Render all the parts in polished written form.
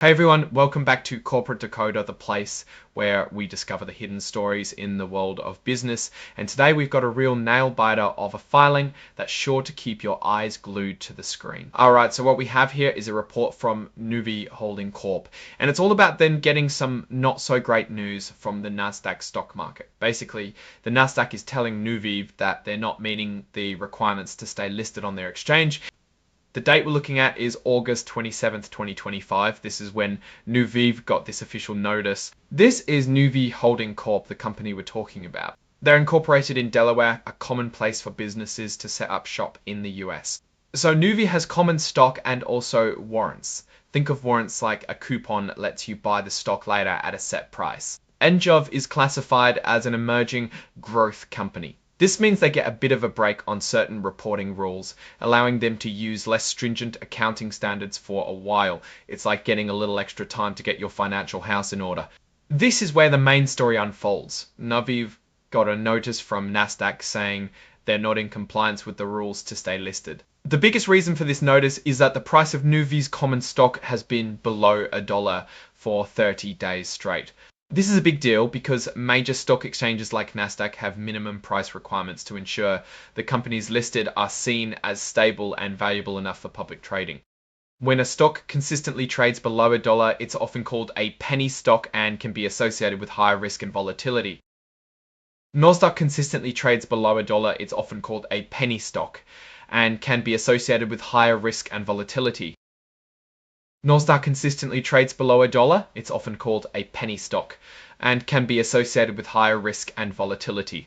Hey everyone, welcome back to Corporate Decoder, the place where we discover the hidden stories in the world of business. And today we've got a real nail biter of a filing that's sure to keep your eyes glued to the screen. Alright, so what we have here is a report from Nuvve Holding Corp. And it's all about them getting some not so great news from the Nasdaq stock market. Basically, the Nasdaq is telling Nuvve that they're not meeting the requirements to stay listed on their exchange. The date we're looking at is August 27th, 2025. This is when Nuvve got this official notice. This is Nuvve Holding Corp, the company we're talking about. They're incorporated in Delaware, a common place for businesses to set up shop in the US. So Nuvve has common stock and also warrants. Think of warrants like a coupon that lets you buy the stock later at a set price. NJOV is classified as an emerging growth company. This means they get a bit of a break on certain reporting rules, allowing them to use less stringent accounting standards for a while. It's like getting a little extra time to get your financial house in order. This is where the main story unfolds. Nuvve got a notice from Nasdaq saying they're not in compliance with the rules to stay listed. The biggest reason for this notice is that the price of Nuvve's common stock has been below $1 for 30 days straight. This is a big deal because major stock exchanges like Nasdaq have minimum price requirements to ensure the companies listed are seen as stable and valuable enough for public trading. When a stock consistently trades below $1, it's often called a penny stock and can be associated with higher risk and volatility. Nasdaq consistently trades below $1, it's often called a penny stock and can be associated with higher risk and volatility. Nasdaq consistently trades below $1, it's often called a penny stock, and can be associated with higher risk and volatility.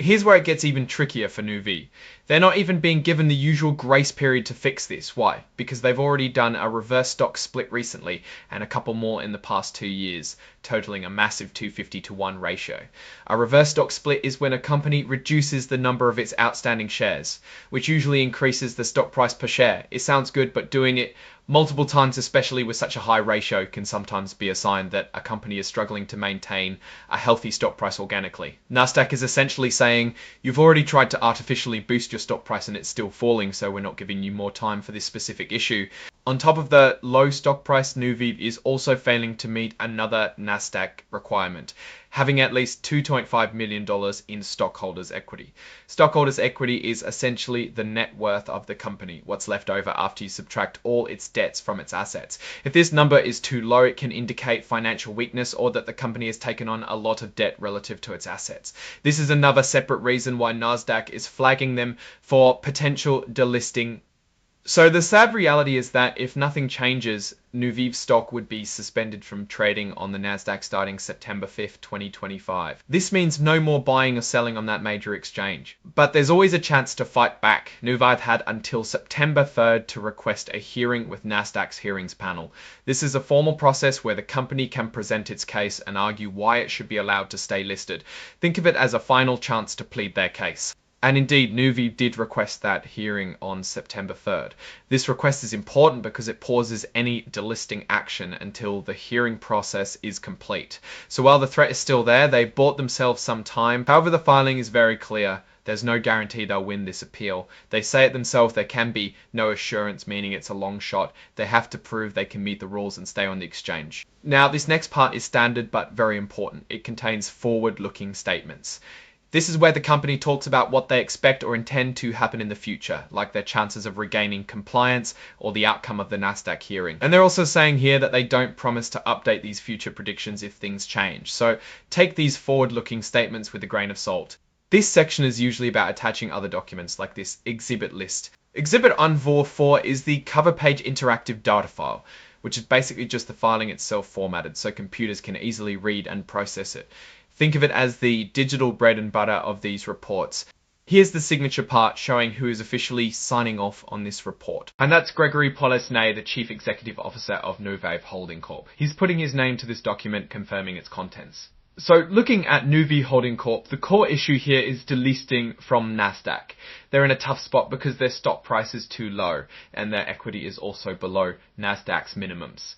Here's where it gets even trickier for Nuvve. They're not even being given the usual grace period to fix this. Why? Because they've already done a reverse stock split recently and a couple more in the past 2 years, totaling a massive 250-to-1 ratio. A reverse stock split is when a company reduces the number of its outstanding shares, which usually increases the stock price per share. It sounds good, but doing it multiple times, especially with such a high ratio, can sometimes be a sign that a company is struggling to maintain a healthy stock price organically. Nasdaq is essentially saying, you've already tried to artificially boost your stock price and it's still falling, so we're not giving you more time for this specific issue. On top of the low stock price, Nuvve is also failing to meet another Nasdaq requirement, having at least $2.5 million in stockholders' equity. Stockholders' equity is essentially the net worth of the company, what's left over after you subtract all its debts from its assets. If this number is too low, it can indicate financial weakness or that the company has taken on a lot of debt relative to its assets. This is another separate reason why Nasdaq is flagging them for potential delisting. So the sad reality is that if nothing changes, Nuvve stock would be suspended from trading on the Nasdaq starting September 5th, 2025. This means no more buying or selling on that major exchange. But there's always a chance to fight back. Nuvve had until September 3rd to request a hearing with Nasdaq's hearings panel. This is a formal process where the company can present its case and argue why it should be allowed to stay listed. Think of it as a final chance to plead their case. And indeed, Nuvve did request that hearing on September 3rd. This request is important because it pauses any delisting action until the hearing process is complete. So while the threat is still there, they've bought themselves some time. However, the filing is very clear. There's no guarantee they'll win this appeal. They say it themselves, there can be no assurance, meaning it's a long shot. They have to prove they can meet the rules and stay on the exchange. Now, this next part is standard but very important. It contains forward-looking statements. This is where the company talks about what they expect or intend to happen in the future, like their chances of regaining compliance or the outcome of the Nasdaq hearing. And they're also saying here that they don't promise to update these future predictions if things change. So take these forward-looking statements with a grain of salt. This section is usually about attaching other documents like this exhibit list. Exhibit Nuvve 4 is the cover page interactive data file, which is basically just the filing itself formatted so computers can easily read and process it. Think of it as the digital bread and butter of these reports. Here's the signature part showing who is officially signing off on this report. And that's Gregory Polesnay, the Chief Executive Officer of Nuvve Holding Corp. He's putting his name to this document confirming its contents. So looking at Nuvve Holding Corp, the core issue here is delisting from Nasdaq. They're in a tough spot because their stock price is too low and their equity is also below Nasdaq's minimums.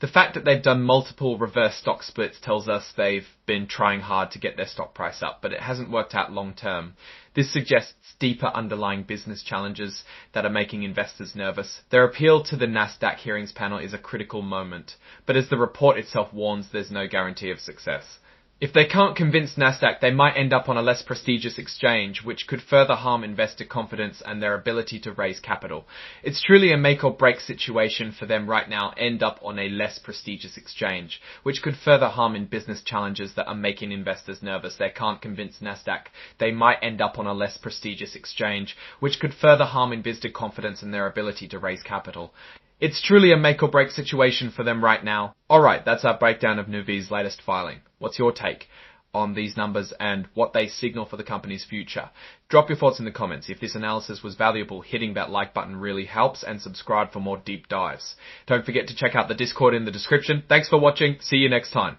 The fact that they've done multiple reverse stock splits tells us they've been trying hard to get their stock price up, but it hasn't worked out long term. This suggests deeper underlying business challenges that are making investors nervous. Their appeal to the Nasdaq hearings panel is a critical moment, but as the report itself warns, there's no guarantee of success. If they can't convince Nasdaq, they might end up on a less prestigious exchange, which could further harm investor confidence and their ability to raise capital. It's truly a make or break situation for them right now, end up on a less prestigious exchange, which could further harm in business challenges that are making investors nervous. They can't convince Nasdaq. They might end up on a less prestigious exchange, which could further harm investor confidence and their ability to raise capital. It's truly a make or break situation for them right now. Alright, that's our breakdown of Nuvve's latest filing. What's your take on these numbers and what they signal for the company's future? Drop your thoughts in the comments. If this analysis was valuable, hitting that like button really helps, and subscribe for more deep dives. Don't forget to check out the Discord in the description. Thanks for watching. See you next time.